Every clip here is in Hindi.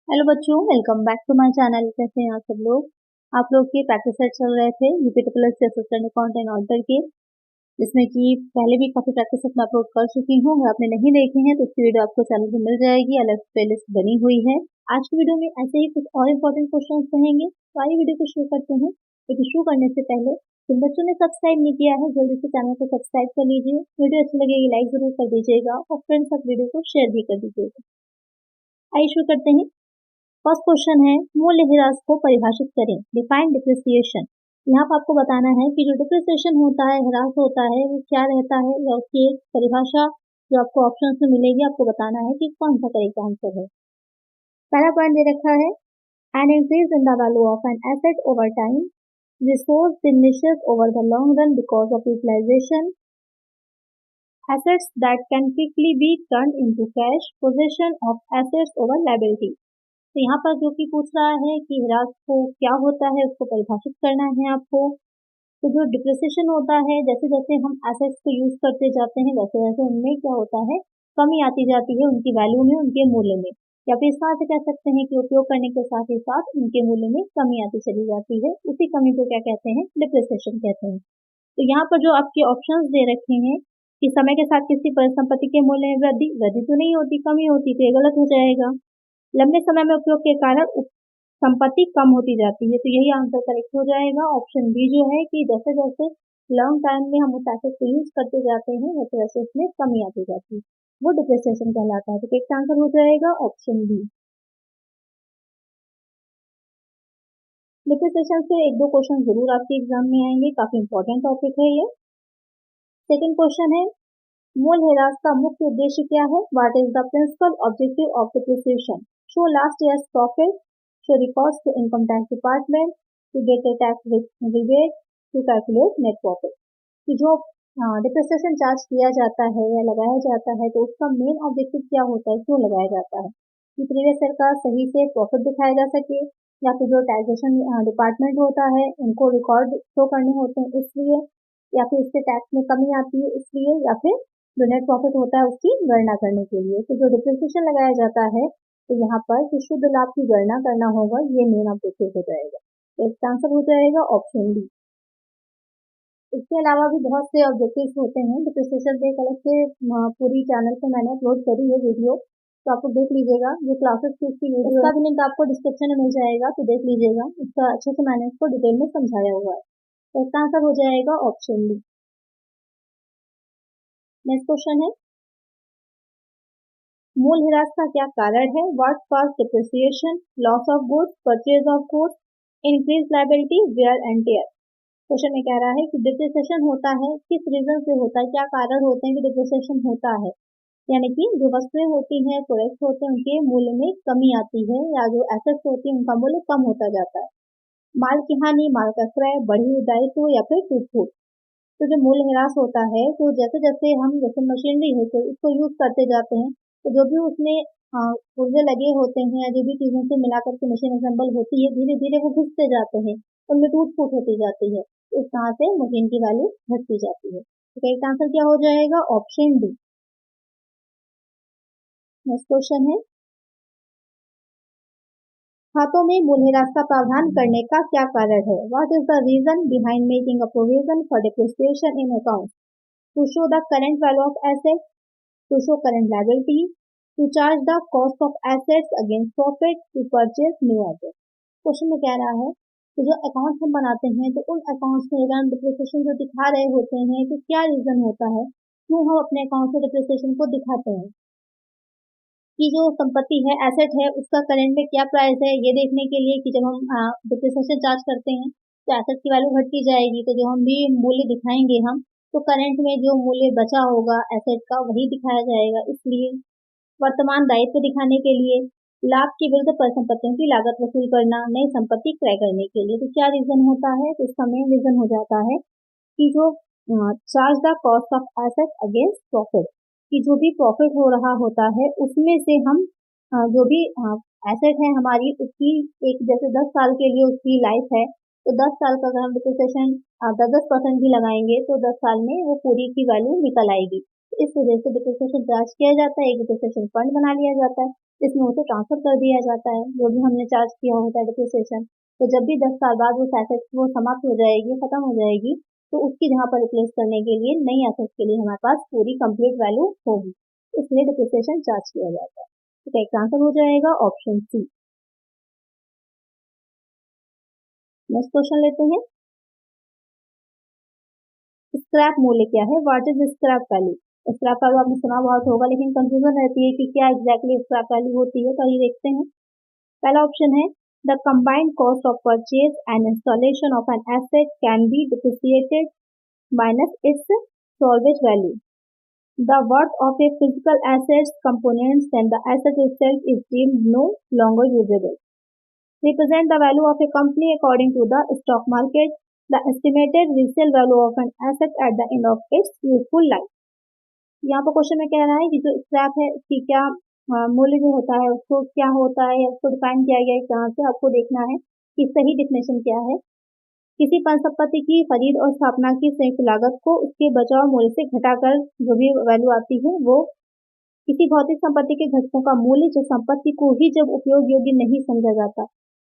हेलो बच्चों, welcome back to my channel. कैसे हैं आप सब लोग। आप लोग के प्रैक्टिस सेट चल रहे थे यूपी प्लस से असिस्टेंट अकाउंटेंट ऑडिटर के, जिसमें कि पहले भी काफी प्रैक्टिस सेट मैं अपलोड कर चुकी हूँ। अगर आपने नहीं देखे हैं तो उसकी वीडियो आपको चैनल पर मिल जाएगी, अलग प्लेलिस्ट बनी हुई है। आज की वीडियो में ऐसे ही कुछ और इम्पोर्टेंट क्वेश्चन रहेंगे, तो आइए वीडियो को शुरू करते हैं। वीडियो शुरू करने से पहले जिन बच्चों ने सब्सक्राइब नहीं किया है जल्दी से चैनल को सब्सक्राइब कर लीजिए। वीडियो अच्छी लगेगी लाइक जरूर कर दीजिएगा और फ्रेंड्स तक वीडियो को शेयर भी कर दीजिएगा। आइए शुरू करते हैं। फर्स्ट क्वेश्चन है, मूल्यह्रास को परिभाषित करें। Define depreciation. यहाँ पर आपको बताना है कि जो डिप्रिसिएशन होता है, ह्रास होता है, वो क्या रहता है या उसकी एक परिभाषा जो आपको ऑप्शंस में मिलेगी, आपको बताना है कि कौन सा करेक्ट आंसर है। पहला पॉइंट दे रखा है, an increase in the value of an asset over time, resource diminishes over the long run because of utilization, assets that can quickly be turned into cash, possession of assets over liability। तो यहाँ पर जो कि पूछ रहा है कि ह्रास को क्या होता है, उसको परिभाषित करना है आपको। तो जो डिप्रिसिएशन होता है, जैसे जैसे हम एसेट्स को यूज करते जाते हैं वैसे वैसे उनमें क्या होता है, कमी आती जाती है उनकी वैल्यू में, उनके मूल्य में। या फिर इस तरह से कह सकते हैं कि उपयोग करने के साथ ही साथ उनके मूल्य में कमी आती चली जाती है। उसी कमी को क्या कहते हैं, डिप्रिसिएशन कहते हैं। तो यहाँ पर जो आपके ऑप्शंस दे रखे हैं कि समय के साथ किसी परिसंपत्ति के मूल्य में वृद्धि वृद्धि तो नहीं होती, कमी होती, तो ये गलत हो जाएगा। लंबे समय में उपयोग के कारण संपत्ति कम होती जाती है, तो यही आंसर करेक्ट हो जाएगा। ऑप्शन बी जो है कि जैसे जैसे लॉन्ग टाइम में हम उस एसेट को यूज करते जाते हैं वैसे वैसे उसमें कमी आती जाती है, वो डिप्रिसिएशन कहलाता है। तो करेक्ट आंसर हो जाएगा ऑप्शन बी। डिप्रिसिएशन से एक दो क्वेश्चन जरूर आपके एग्जाम में आएंगे, काफी इंपॉर्टेंट टॉपिक है ये। सेकंड क्वेश्चन है, मूल्यह्रास का मुख्य उद्देश्य क्या है। What is the principal objective of depreciation. Show last years profit, show the cost to income tax department, to get a tax rebate, to calculate net profit. कि जो डिप्रिसिएशन चार्ज किया जाता है या लगाया जाता है, तो उसका मेन ऑब्जेक्टिव क्या होता है, क्यों लगाया जाता है। कि प्रीवियस ईयर का सही से प्रॉफिट दिखाया जा सके, या फिर जो टैक्सेशन डिपार्टमेंट होता है उनको रिकॉर्ड शो करने होते हैं इसलिए, या फिर इससे टैक्स में कमी आती है इसलिए, या फिर जो नेट प्रॉफिट होता है उसकी गणना करने के लिए। तो जो डिप्रिसिएशन लगाया जाता है, तो यहाँ पर जो शुद्ध लाभ की गणना करना होगा, ये मेन ऑब्जेक्टिव हो जाएगा। तो इसका आंसर हो जाएगा ऑप्शन डी। इसके अलावा भी बहुत से ऑब्जेक्टिव्स होते हैं। डिप्रिसिएशन पे एक अलग से पूरी चैनल पे मैंने अपलोड करी है वीडियो, तो आपको देख लीजिएगा। जो क्लासेस की उसकी वीडियो, उसका भी लिंक आपको डिस्क्रिप्शन में मिल जाएगा, तो देख लीजिएगा। इसका अच्छे से मैंने इसको डिटेल में समझाया हुआ है। तो इसका आंसर हो जाएगा ऑप्शन डी। नेक्स्ट क्वेश्चन है, मूल्यह्रास का क्या कारण है। What cause depreciation, loss of goods, purchase of goods, increase liability, wear and tear. Question में कह रहा है कि डिप्रिसिएशन होता है किस रीजन से होता है, क्या कारण होते हैं कि डिप्रिसिएशन होता है। यानी कि जो वस्तुएं होती हैं, प्रोडक्ट्स होते हैं, उनके मूल्य में कमी आती है, या जो एसेट्स होती हैं उनका मूल्य कम होता जाता है। माल की हानि, माल का क्रय, बढ़ी हुई दायित्व या फिर टूट फूट। तो जो मूल्यह्रास होता है, तो जैसे जैसे हम जैसे मशीनरी है तो इसको यूज करते जाते हैं, तो जो भी उसमें पुर्जे लगे होते हैं या जो भी चीजों से मिलाकर के मशीन असेंबल होती है, धीरे धीरे वो घिसते जाते हैं, उनमें टूट फूट होती जाती है। इस तरह से मशीन की वैल्यू घटती जाती है। तो करेक्ट आंसर क्या हो जाएगा, ऑप्शन डी। नेक्स्ट क्वेश्चन है, खातों में मूल्यह्रास का प्रावधान करने का क्या कारण है। What is the reason behind making a provision for depreciation in account. To show the current value of asset, to show current liability, to charge the cost of assets against profit, to purchase new asset. Question में कह रहा है कि जो अकाउंट्स हम बनाते हैं, तो उन अकाउंट्स में अगर हम डिप्रिसिएशन जो दिखा रहे होते हैं, तो क्या रीजन होता है, क्यों हम अपने अकाउंट से डिप्रिसिएशन को दिखाते हैं। कि जो संपत्ति है, एसेट है, उसका करंट में क्या प्राइस है, ये देखने के लिए कि जब हम डिप्रिसिएशन चार्ज करते हैं तो एसेट की वैल्यू घटती जाएगी, तो जो हम भी मूल्य दिखाएंगे हम, तो करंट में जो मूल्य बचा होगा एसेट का वही दिखाया जाएगा। इसलिए वर्तमान दायित्व दिखाने के लिए, लाभ के विरुद्ध परिसंपत्तियों की लागत वसूल करना, नई संपत्ति क्रय करने के लिए। तो क्या रीजन होता है, तो इसका मेन रीजन हो जाता है कि जो charge the cost of asset against profit, कि जो भी प्रॉफिट हो रहा होता है उसमें से हम जो भी एसेट है हमारी, उसकी एक जैसे 10 साल के लिए उसकी लाइफ है, तो 10 साल का अगर हम डिप्रिसिएशन 10% भी लगाएंगे तो 10 साल में वो पूरी की वैल्यू निकल आएगी। इस वजह से डिप्रिसिएशन चार्ज किया जाता है, एक डिप्रिसिएशन फंड बना लिया जाता है, इसमें उसे ट्रांसफर कर दिया जाता है जो भी हमने चार्ज किया होता है डिप्रिसिएशन। तो जब भी 10 साल बाद उस एसेट वो समाप्त हो जाएगी, खत्म हो जाएगी, तो उसकी जहाँ पर रिप्लेस करने के लिए नई एसेट के लिए हमारे पास पूरी कंप्लीट वैल्यू होगी, इसलिए डिप्रिसिएशन चार्ज किया जाता है। तो इसका आंसर हो जाएगा ऑप्शन सी। नेक्स्ट क्वेश्चन लेते हैं, स्क्रैप मूल्य क्या है? What is scrap value? Scrap value आपने सुना बहुत होगा, लेकिन कंफ्यूजन रहती है कि क्या एग्जैक्टली स्क्रैप वैल्यू होती है, तो ये देखते हैं। पहला ऑप्शन है the combined cost of purchase and installation of an asset can be depreciated minus it's salvage value. The worth of a physical asset's components when the asset itself is deemed no longer usable. Represent the value of a company according to the stock market. The estimated resale value of an asset at the end of its useful life. यहाँ पर क्वेश्चन में कह रहा है कि जो स्क्रैप है उसकी क्या मूल्य जो होता है उसको क्या होता है, उसको डिफाइन किया गया है कहाँ से, आपको देखना है कि सही डिफिनेशन क्या है। किसी संपत्ति की खरीद और स्थापना की संयुक्त लागत को उसके बचाव मूल्य से घटाकर जो भी वैल्यू आती है वो किसी भौतिक संपत्ति के घटकों का मूल्य जो संपत्ति को ही जब उपयोग योग्य नहीं समझा जाता,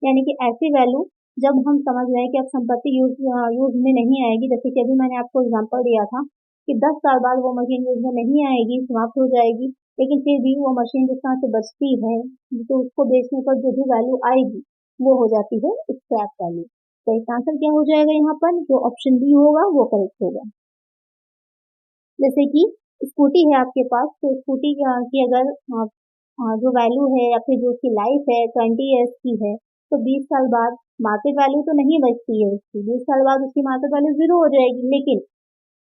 यानी कि ऐसी वैल्यू जब हम समझ रहे हैं कि अब संपत्ति यूज में नहीं आएगी, जैसे कि अभी मैंने आपको एग्जांपल दिया था कि 10 साल बाद वो मशीन यूज में नहीं आएगी, समाप्त हो जाएगी, लेकिन फिर भी वो मशीन जिस तरह से बचती है तो उसको बेचने पर जो भी वैल्यू आएगी वो हो जाती है स्क्रैप वैल्यू। तो इसका आंसर क्या हो जाएगा यहाँ पर? जो ऑप्शन बी होगा वो करेक्ट होगा। जैसे कि स्कूटी है आपके पास, तो स्कूटी की अगर जो वैल्यू है या फिर जो उसकी लाइफ है 20 ईयर्स की है, तो 20 साल बाद मार्केट वैल्यू तो नहीं बचती है उसकी, 20 साल बाद उसकी मार्केट वैल्यू 0 हो जाएगी, लेकिन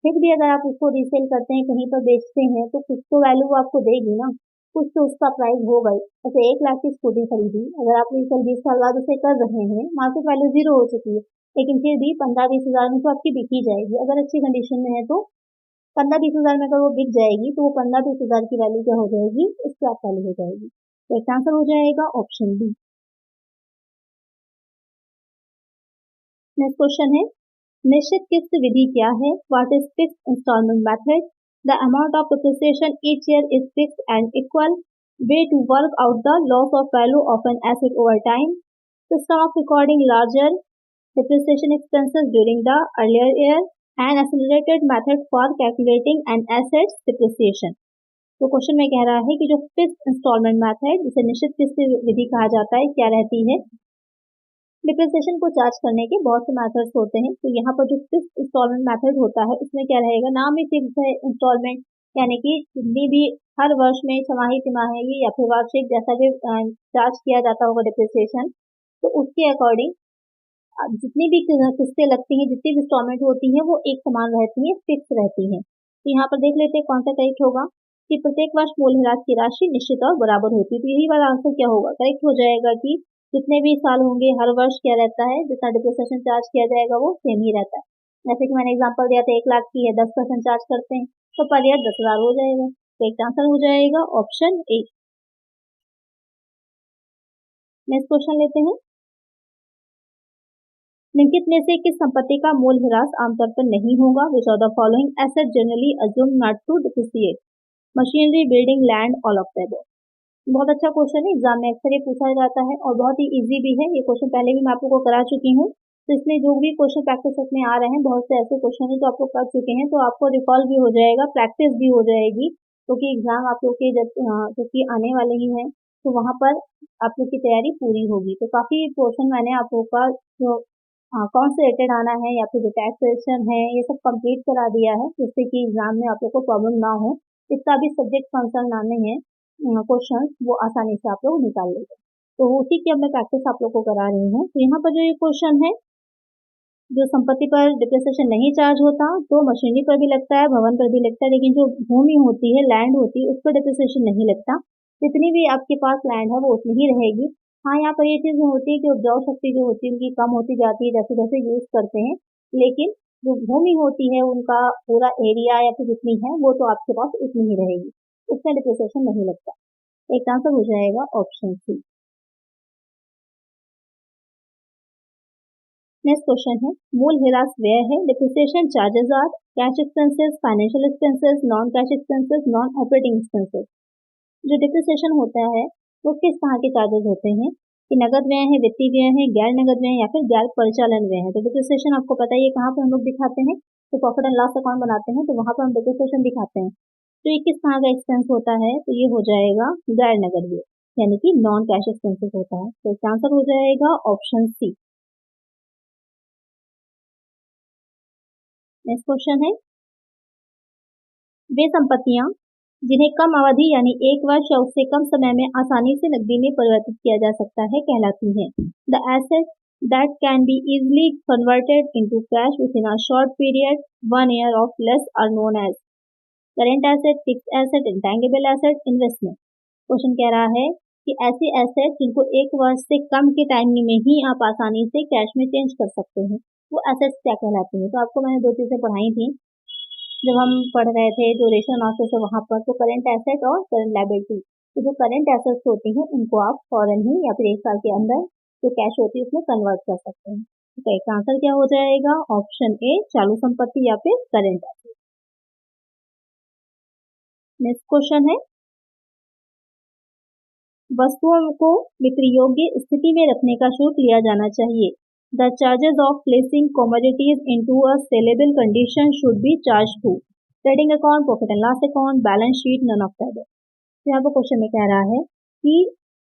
फिर भी अगर आप उसको रीसेल करते हैं, कहीं पर बेचते हैं, तो कुछ तो वैल्यू वो आपको देगी ना, कुछ तो उसका प्राइस होगा ही। जैसे 1 लाख की स्कूटी खरीदी, अगर आप रीसेल 20 साल बाद उसे कर रहे हैं, मार्केट वैल्यू 0 हो चुकी है, लेकिन फिर भी 15-20 हजार में तो आपकी बिक ही जाएगी, अगर अच्छी कंडीशन में है तो 15-20 हजार में अगर वो बिक जाएगी तो वो 15-20 हजार की वैल्यू क्या हो जाएगी? स्क्रैप वैल्यू हो जाएगी। तो इसका आंसर हो जाएगा ऑप्शन बी। नेक्स्ट क्वेश्चन है, निश्चित किस्त विधि क्या है? What is fixed installment method? The amount of depreciation each year is fixed and equal way to work out the loss of value of an asset over time. System of recording larger depreciation expenses during the earlier year and accelerated method for calculating an asset's depreciation. तो क्वेश्चन में कह रहा है कि जो फिक्स्ड इंस्टॉलमेंट मेथड जिसे निश्चित किस्त विधि कहा जाता है क्या रहती है? डिप्रिसिएशन को चार्ज करने के बहुत से मेथड्स होते हैं, तो यहाँ पर जो फिक्स्ड इंस्टॉलमेंट मेथड होता है उसमें क्या रहेगा? नाम ही फिक्स है इंस्टॉलमेंट, यानी कि जितनी भी हर वर्ष में छमाही तिमाही या फिर वार्षिक जैसा भी चार्ज किया जाता होगा डिप्रिसिएशन, तो उसके अकॉर्डिंग जितनी भी किस्तें लगती हैं, जितनी भी इंस्टॉलमेंट होती हैं वो एक समान रहती हैं, फिक्स रहती हैं। तो यहाँ पर देख लेते हैं कौन सा करेक्ट होगा कि प्रत्येक वर्ष मूल्यह्रास की राशि निश्चित और बराबर होती है। तो यही वाला आंसर क्या होगा? करेक्ट हो जाएगा कि जितने भी साल होंगे हर वर्ष क्या रहता है, जितना डिप्रिसिएशन चार्ज किया जाएगा वो सेम ही रहता है। जैसे कि मैंने एग्जांपल दिया था 1 लाख की है, 10% चार्ज करते हैं तो पर ईयर 10 हजार हो जाएगा। तो एक आंसर हो जाएगा ऑप्शन ए। नेक्स्ट क्वेश्चन लेते हैं, निम्नलिखित में से किस संपत्ति का मूल्यह्रास आमतौर पर नहीं होगा? Which of the following asset generally assume not to depreciate? Machinery, building, land, all of the above. बहुत अच्छा क्वेश्चन है, एग्जाम में अक्सर ये पूछा जाता है और बहुत ही इजी भी है। ये क्वेश्चन पहले भी मैं आप लोगों को करा चुकी हूँ, तो इसमें जो भी क्वेश्चन प्रैक्टिस में आ रहे हैं, बहुत से ऐसे क्वेश्चन है जो आप लोग कर चुके हैं, तो आपको रिकॉल भी हो जाएगा, प्रैक्टिस भी हो जाएगी, क्योंकि एग्जाम आप लोग के जो कि आने वाले ही हैं, तो वहाँ पर आप लोग की तैयारी पूरी होगी। तो काफी क्वेश्चन मैंने आप लोग का जो कौन से रिलेटेड आना है या फिर जो टैक्सेशन है ये सब कंप्लीट करा दिया है, जिससे कि एग्जाम में आप लोग को प्रॉब्लम ना हो। जितना भी सब्जेक्ट कंसर्न आने हैं क्वेश्चन वो आसानी से आप लोग निकाल लेंगे। तो उसी की अब मैं प्रैक्टिस आप लोग को करा रही हूँ। तो यहाँ पर जो ये क्वेश्चन है, जो संपत्ति पर डिप्रिसिएशन नहीं चार्ज होता तो मशीनरी पर भी लगता है, भवन पर भी लगता है, लेकिन जो भूमि होती है, लैंड होती है, उस पर डिप्रिसिएशन नहीं लगता। जितनी भी आपके पास लैंड है वो उतनी ही रहेगी। हाँ, यहाँ पर ये चीज होती है कि उपजाऊ शक्ति जो होती है उनकी कम होती जाती है जैसे जैसे यूज करते हैं, लेकिन जो भूमि होती है उनका पूरा एरिया या फिर जितनी है वो तो आपके पास उतनी ही रहेगी, उसमें डिप्रिसिएशन नहीं लगता। एक आंसर हो जाएगा ऑप्शन सी। नेक्स्ट क्वेश्चन है मूलह्रास व्यय है, depreciation charges are cash expenses, financial expenses, non cash expenses, non operating expenses. जो डिप्रिसिएशन होता है वो किस तरह के चार्जेस होते हैं कि नगद व्यय है, वित्तीय व्यय है, गैर नगद व्यय या फिर गैर परिचालन व्यय है। तो डिप्रिसिएशन आपको पता है ये कहाँ पे हम लोग दिखाते हैं, तो प्रॉफिट एंड लॉस अकाउंट बनाते हैं तो वहां पर हम डिप्रिसिएशन दिखाते हैं। तो ये किस तरह का एक्सपेंस होता है, तो ये हो जाएगा गैर नगद व्यय यानी कि नॉन कैश एक्सपेंसेस होता है। तो इसका आंसर हो जाएगा ऑप्शन सी। नेक्स्ट क्वेश्चन है वे संपत्तियां जिन्हें कम अवधि यानी 1 वर्ष या उससे कम समय में आसानी से नकदी में परिवर्तित किया जा सकता है कहलाती हैं। The asset that can be easily converted into cash within a short period, 1 year or less are known as current asset, fixed asset, intangible asset, investment। Question कह रहा है कि ऐसी एसेट जिनको 1 वर्ष से कम के टाइम में ही आप आसानी से कैश में चेंज कर सकते हैं वो एसेट्स क्या कहलाती हैं। तो आपको मैंने 2 चीजें पढ़ाई थी जब हम पढ़ रहे थे ड्यूरेशन एनालिसिस है वहां पर, तो करंट एसेट और करंट लायबिलिटी। तो जो करंट एसेट्स होती हैं उनको आप फौरन ही या फिर 1 साल के अंदर जो कैश होती है उसमें कन्वर्ट कर सकते हैं। तो इसका आंसर क्या हो जाएगा, ऑप्शन ए चालू संपत्ति या फिर करंट एसेट। नेक्स्ट क्वेश्चन है वस्तुओं को बिक्री योग्य स्थिति में रखने का शुल्क लिया जाना चाहिए। The charges of placing commodities into a saleable condition should be charge to trading account, profit and loss account, balance sheet, none of that. तो यहाँ पर क्वेश्चन में कह रहा है कि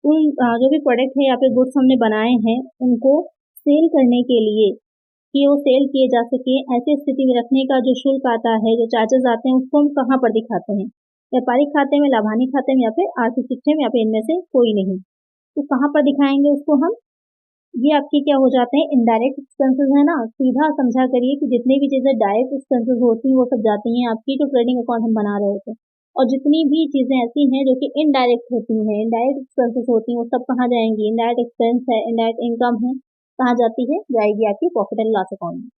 उन जो भी प्रोडक्ट है या फिर गुड्स हमने बनाए हैं उनको सेल करने के लिए कि वो सेल किए जा सके ऐसी स्थिति में रखने का जो शुल्क आता है, जो चार्जेस आते हैं, उसको हम कहाँ पर दिखाते हैं, व्यापारिक खाते में, लाभानी खाते में या फिर आर्थिक शिक्षण में या फिर इनमें से कोई नहीं। तो कहाँ पर दिखाएंगे उसको हम, ये आपके क्या हो जाते हैं इनडायरेक्ट एक्सपेंसेस है ना। सीधा समझा करिए कि जितनी भी चीजें डायरेक्ट एक्सपेंसेस होती हैं वो सब जाती हैं आपकी जो ट्रेडिंग अकाउंट हम बना रहे थे, और जितनी भी चीजें ऐसी हैं जो कि इनडायरेक्ट होती हैं, इनडायरेक्ट एक्सपेंसेस होती हैं, वो सब कहाँ जाएंगी, इनडायरेक्ट एक्सपेंस है, इनडायरेक्ट इनकम है, कहाँ जाती है, जाएगी आपकी प्रॉफिट एंड लॉस अकाउंट में।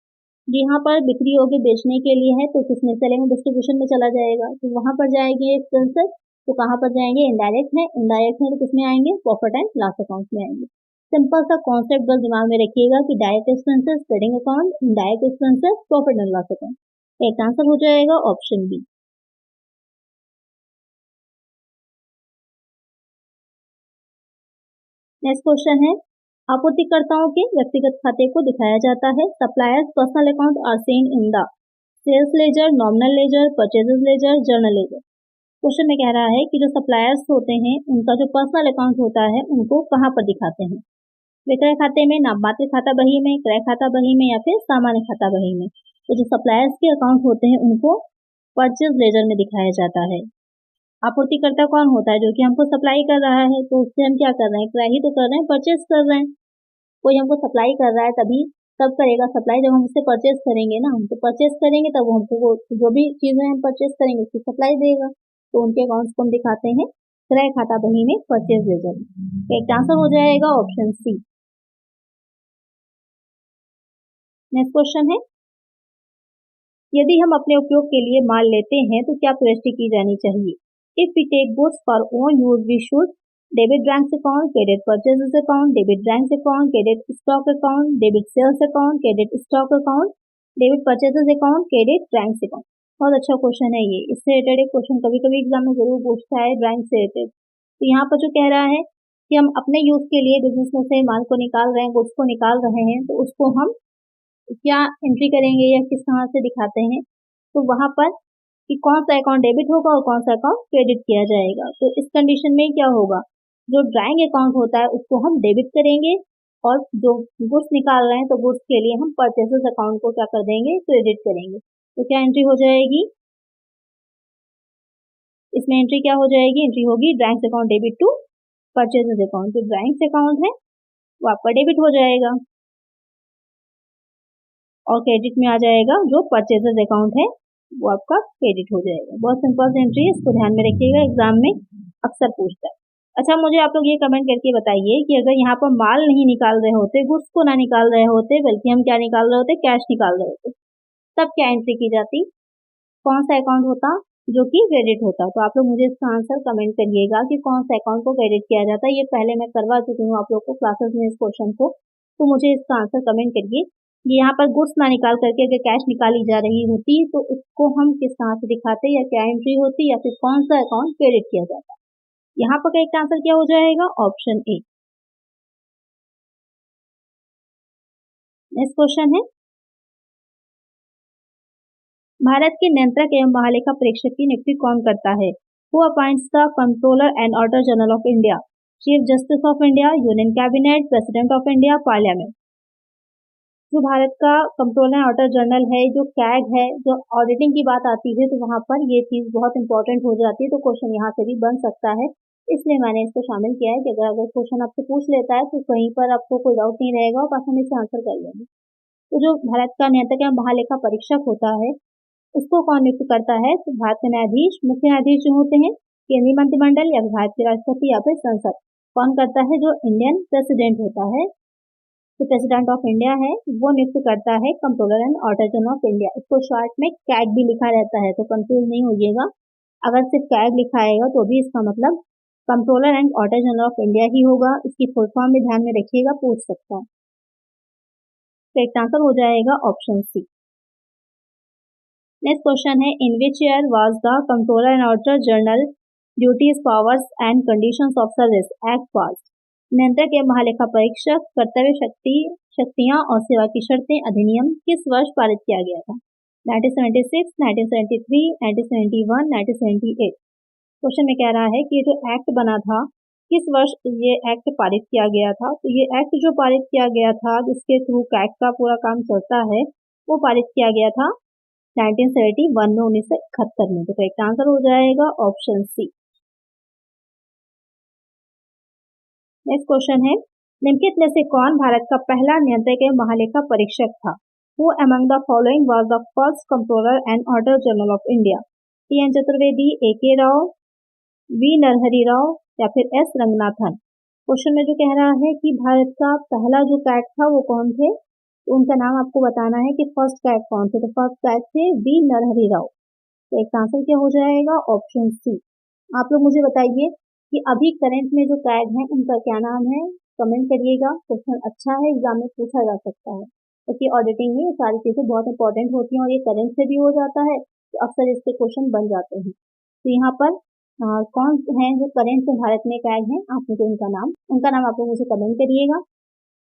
यहाँ पर बिक्री योग्य बेचने के लिए है तो किसमें, सेलिंग डिस्ट्रीब्यूशन में चला जाएगा, तो वहां पर जाएगी एक्सपेंसेस। तो कहाँ पर जाएंगे, इनडायरेक्ट है, इनडायरेक्ट है तो किसमें आएंगे, प्रॉफिट एंड लॉस अकाउंट में आएंगे। सिंपल सा कॉन्सेप्ट बस दिमाग में रखिएगा कि direct expenses trading account, indirect expenses profit and loss account. एक आंसर हो जाएगा ऑप्शन बी। नेक्स्ट क्वेश्चन है आपूर्तिकर्ताओं के व्यक्तिगत खाते को दिखाया जाता है। Suppliers personal account are seen in the sales ledger, nominal ledger, purchases ledger, journal ledger. Question में कह रहा है कि जो सप्लायर्स होते हैं उनका जो पर्सनल अकाउंट होता है उनको कहाँ पर दिखाते हैं, विक्रय खाते में, नाममात्र खाता बही में, क्रय खाता बही में या फिर सामान्य खाता बही में। तो जो सप्लायर्स के अकाउंट होते हैं उनको परचेज लेजर में दिखाया जाता है। आपूर्तिकर्ता कौन होता है, जो कि हमको सप्लाई कर रहा है, तो उससे हम क्या कर रहे हैं, क्रय ही तो कर रहे हैं, परचेज कर रहे हैं। कोई हमको सप्लाई कर रहा है तभी तब करेगा सप्लाई जब हम उससे परचेज करेंगे ना, हम तो परचेज करेंगे तब वो हमको जो भी चीजें हम परचेज करेंगे उसकी सप्लाई देगा। तो उनके अकाउंट्स को हम दिखाते हैं क्रय खाता बही में, परचेज लेजर में। एक आंसर हो जाएगा ऑप्शन सी। नेक्स्ट क्वेश्चन है यदि हम अपने उपयोग के लिए माल लेते हैं तो क्या प्रविष्टि की जानी चाहिए। If we take goods for own use we should debit bank account, credit purchases account, debit bank account, credit stock account, debit sales account, credit stock account, debit purchases account, credit bank account. बहुत अच्छा क्वेश्चन है ये, इससे रिलेटेड एक क्वेश्चन कभी कभी एग्जाम में जरूर पूछता है बैंक से रिलेटेड। तो यहाँ पर जो कह रहा है कि हम अपने यूज के लिए बिजनेस में से माल को निकाल रहे हैं, गुड्स को निकाल रहे हैं, तो उसको हम क्या एंट्री करेंगे या किस तरह से दिखाते हैं, तो वहां पर कि कौन सा अकाउंट डेबिट होगा और कौन सा अकाउंट क्रेडिट किया जाएगा। तो इस कंडीशन में क्या होगा, जो ड्राइंग अकाउंट होता है उसको हम डेबिट करेंगे और जो गुड्स निकाल रहे हैं तो गुड्स के लिए हम परचेसेस अकाउंट को क्या कर देंगे, क्रेडिट करेंगे। तो क्या एंट्री हो जाएगी, इसमें एंट्री क्या हो जाएगी, एंट्री होगी drawing account debit to purchases account. जो ड्राइंग अकाउंट है वो आपका डेबिट हो जाएगा और क्रेडिट में आ जाएगा जो परचेजेस अकाउंट है वो आपका क्रेडिट हो जाएगा। बहुत सिंपल एंट्री है, इसको ध्यान में रखिएगा, एग्जाम में अक्सर पूछता है। अच्छा मुझे आप लोग ये कमेंट करके बताइए कि अगर यहाँ पर माल नहीं निकाल रहे होते, गुड्स को ना निकाल रहे होते, बल्कि हम क्या निकाल रहे होते, कैश निकाल रहे होते, तब क्या एंट्री की जाती, कौन सा अकाउंट होता जो कि क्रेडिट होता। तो आप लोग मुझे इसका आंसर कमेंट करिएगा कि कौन सा अकाउंट को क्रेडिट किया जाता है। ये पहले मैं करवा चुकी हूँ आप लोग को क्लासेस में इस क्वेश्चन को, तो मुझे इसका आंसर कमेंट करिए ये यहाँ पर गुड्स ना निकाल करके अगर कैश निकाली जा रही होती तो उसको हम किस तरह से दिखाते, या क्या एंट्री होती, या फिर कौन सा अकाउंट क्रेडिट किया जाता। यहाँ पर करेक्ट आंसर क्या हो जाएगा, ऑप्शन ए। नेक्स्ट क्वेश्चन है, भारत के नियंत्रक एवं महालेखा परीक्षक की नियुक्ति कौन करता है? Who appoints the controller and auditor general of India? Chief justice of India, union cabinet, president of India, parliament. जो भारत का कंट्रोलर एंड ऑडिटर जनरल है, जो कैग है, जो ऑडिटिंग की बात आती है तो वहां पर ये चीज बहुत इंपॉर्टेंट हो जाती है, तो क्वेश्चन यहाँ से भी बन सकता है, इसलिए मैंने इसको शामिल किया है कि अगर क्वेश्चन आपसे पूछ लेता है तो कहीं पर आपको कोई डाउट नहीं रहेगा और आसानी से आंसर कर लेंगे। तो जो भारत का नियंत्रक एवं महालेखा परीक्षक होता है उसको कौन नियुक्त करता है? तो भारत के न्यायाधीश, मुख्य न्यायाधीश जो होते हैं, केंद्रीय मंत्रिमंडल, या भारत के राष्ट्रपति, या फिर संसद। कौन करता है? जो इंडियन प्रेसिडेंट होता है, जो प्रेसिडेंट ऑफ इंडिया है, वो नियुक्त करता है controller and auditor general of India. इसको शॉर्ट में कैग भी लिखा रहता है, तो कंफ्यूज नहीं होइएगा। अगर सिर्फ कैग लिखा आएगा तो भी इसका मतलब controller and auditor general of India ही होगा। इसकी फुल फॉर्म भी ध्यान में रखिएगा, पूछ सकता है। करेक्ट आंसर हो जाएगा ऑप्शन सी। नेक्स्ट क्वेश्चन है, in which year was the controller and auditor general duties, powers and conditions of service act pass? नियंत्रक एवं महालेखा परीक्षक, कर्तव्य शक्तियां और सेवा की शर्तें अधिनियम किस वर्ष पारित किया गया था? 1976, 1973, 1971, 1978। क्वेश्चन में कह रहा है कि ये जो एक्ट बना था किस वर्ष ये एक्ट पारित किया गया था? तो ये एक्ट जो पारित किया गया था, जिसके थ्रू कैग का पूरा काम चलता है, वो पारित किया गया था 1971 में, 1971 में। तो करेक्ट आंसर हो जाएगा ऑप्शन सी। नेक्स्ट क्वेश्चन है, निम्नलिखित में से कौन भारत का पहला नियंत्रक एवं महालेखा परीक्षक था? Who among the following was the first controller and auditor general of India? T N. Chaturvedi, A K. Rao, V Narahari Rao, या फिर एस रंगनाथन। क्वेश्चन में जो कह रहा है कि भारत का पहला जो कैग था वो कौन थे, तो उनका नाम आपको बताना है कि फर्स्ट कैग कौन थे। तो फर्स्ट कैग थे वी नरहरि राव। तो एक आंसर क्या हो जाएगा, ऑप्शन सी। आप लोग मुझे बताइए कि अभी करंट में जो कैग हैं उनका क्या नाम है, कमेंट करिएगा। क्वेश्चन अच्छा है, एग्जाम में पूछा जा सकता है, क्योंकि ऑडिटिंग में ये सारी चीजें बहुत इंपॉर्टेंट होती हैं और ये करंट से भी हो जाता है, तो अक्सर इसके क्वेश्चन बन जाते हैं। तो यहाँ पर कौन है जो करंट में भारत में कैग हैं, आप मुझे उनका नाम आप लोग मुझे कमेंट करिएगा।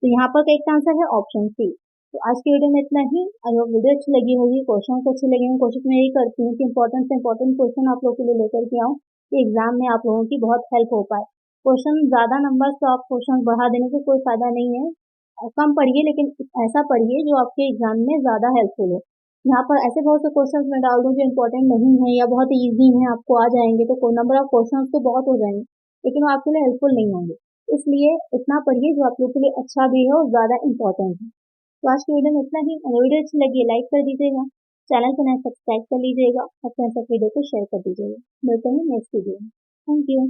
तो यहाँ पर एक आंसर है ऑप्शन सी। तो आज की वीडियो में इतना ही। अगर वीडियो अच्छी लगी होगी, क्वेश्चन अच्छे लगे होंगे, कोशिश मैं यही करती हूँ कि इंपॉर्टेंट से इंपॉर्टेंट क्वेश्चन आप लोग के लिए लेकर के आऊँ, कि एग्जाम में आप लोगों की बहुत हेल्प हो पाए। क्वेश्चन ज्यादा नंबर से आप क्वेश्चन बढ़ा देने से कोई फायदा नहीं है, कम पढ़िए लेकिन ऐसा पढ़िए जो आपके एग्जाम में ज्यादा हेल्पफुल हो। यहाँ पर ऐसे बहुत से क्वेश्चन मैं डाल दूँ जो इम्पोर्टेंट नहीं है या बहुत ईजी है, आपको आ जाएंगे, तो नंबर ऑफ क्वेश्चन तो बहुत हो जाएंगे, लेकिन वो आपके लिए हेल्पफुल नहीं होंगे। इसलिए इतना पढ़िए जो आप लोग के लिए अच्छा भी है और ज्यादा इंपॉर्टेंट है। तो आज की वीडियो में इतना ही। अगर वीडियो अच्छी लगी लाइक कर दीजिएगा, चैनल को नया सब्सक्राइब कर लीजिएगा और फ्रेंड्स तक वीडियो को शेयर कर दीजिएगा। मिलते हैं नेक्स्ट वीडियो में। Thank you.